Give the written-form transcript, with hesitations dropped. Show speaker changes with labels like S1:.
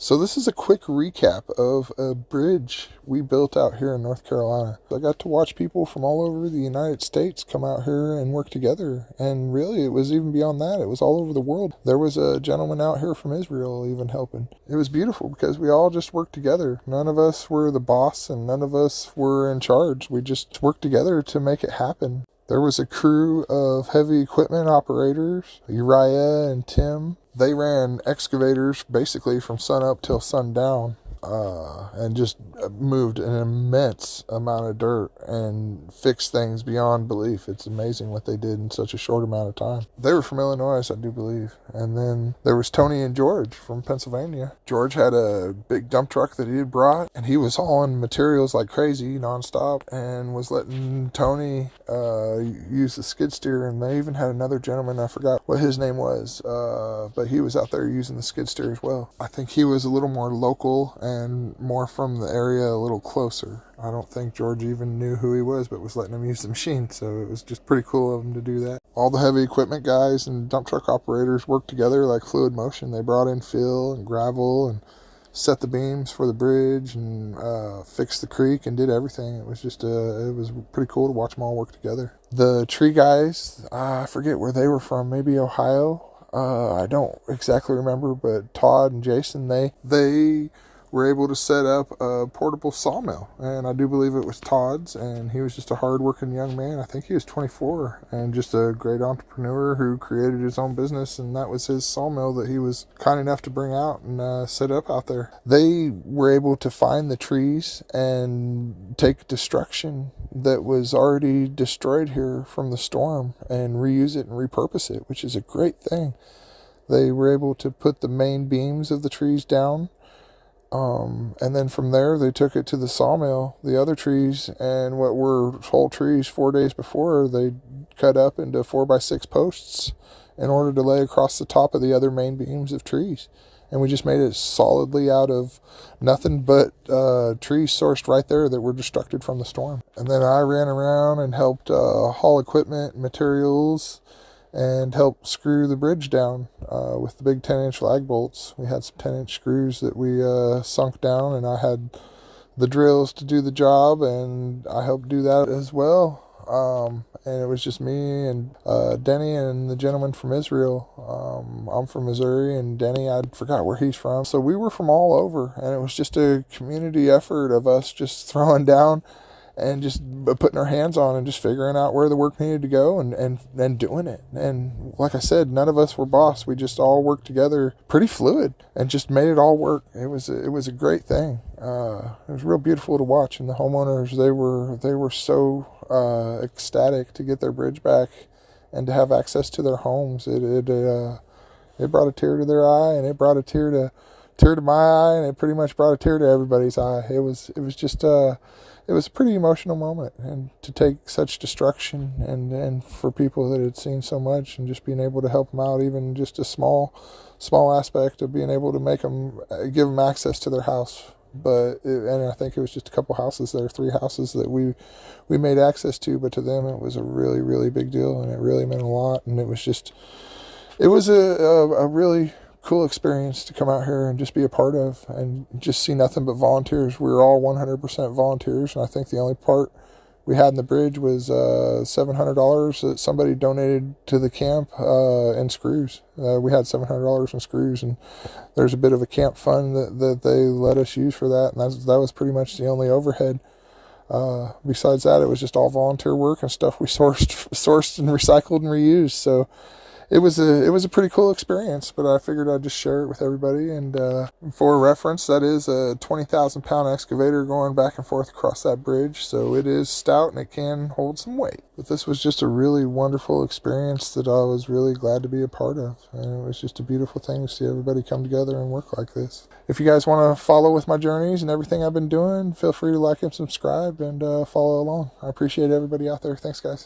S1: So this is a quick recap of a bridge we built out here in North Carolina. I got to watch people from all over the United States come out here and work together. And really, it was even beyond that. It was all over the world. There was a gentleman out here from Israel even helping. It was beautiful because we all just worked together. None of us were the boss and none of us were in charge. We just worked together to make it happen. There was a crew of heavy equipment operators, Uriah and Tim. They ran excavators basically from sun up till sundown, and just moved an immense amount of dirt and fixed things beyond belief. It's amazing what they did in such a short amount of time. They were from Illinois, I do believe. And then there was Tony and George from Pennsylvania. George had a big dump truck that he had brought, and he was hauling materials like crazy nonstop and was letting Tony use the skid steer. And they even had another gentleman, I forgot what his name was, but he was out there using the skid steer as well. I think he was a little more local and more from the area, a little closer. I don't think George even knew who he was, but was letting him use the machine, so it was just pretty cool of him to do that. All the heavy equipment guys and dump truck operators worked together like fluid motion. They brought in fill and gravel and set the beams for the bridge and fixed the creek and did everything. It was just it was pretty cool to watch them all work together. The tree guys, I forget where they were from, maybe Ohio. I don't exactly remember, but Todd and Jason, they were able to set up a portable sawmill, and I do believe it was Todd's, and he was just a hard-working young man. I think he was 24 and just a great entrepreneur who created his own business, and that was his sawmill that he was kind enough to bring out and set up out there. They were able to find the trees and take destruction that was already destroyed here from the storm and reuse it and repurpose it, which is a great thing. They were able to put the main beams of the trees down, and then from there they took it to the sawmill, the other trees, and what were whole trees 4 days before, they cut up into 4x6 posts in order to lay across the top of the other main beams of trees. And we just made it solidly out of nothing but trees sourced right there that were destructed from the storm. And then I ran around and helped haul equipment, materials, and help screw the bridge down with the big 10-inch lag bolts. We had some 10-inch screws that we sunk down, and I had the drills to do the job, and I helped do that as well. And it was just me and Denny and the gentleman from Israel. I'm from Missouri, and Denny, I forgot where he's from. So we were from all over, and it was just a community effort of us just throwing down and just putting our hands on and just figuring out where the work needed to go and doing it. And like I said, none of us were boss. We just all worked together pretty fluid and just made it all work. It was a great thing. It was real beautiful to watch. And the homeowners, they were so ecstatic to get their bridge back and to have access to their homes. It brought a tear to their eye, and it brought a tear to my eye, and it pretty much brought a tear to everybody's eye. It was just it was a pretty emotional moment, and to take such destruction and for people that had seen so much and just being able to help them out, even just a small aspect of being able to give them access to their house. And I think it was just a couple houses there, 3 houses that we made access to, but to them it was a really, really big deal, and it really meant a lot. And it was a really cool experience to come out here and just be a part of and just see nothing but volunteers. We were all 100% volunteers, and I think the only part we had in the bridge was $700 that somebody donated to the camp in screws. We had $700 in screws, and there's a bit of a camp fund that they let us use for that, and that was pretty much the only overhead. Besides that, it was just all volunteer work and stuff we sourced and recycled and reused. So it was a pretty cool experience, but I figured I'd just share it with everybody. And for reference, that is a 20,000-pound excavator going back and forth across that bridge, so it is stout and it can hold some weight. But this was just a really wonderful experience that I was really glad to be a part of, and it was just a beautiful thing to see everybody come together and work like this. If you guys want to follow with my journeys and everything I've been doing, feel free to like and subscribe and follow along. I appreciate everybody out there. Thanks, guys.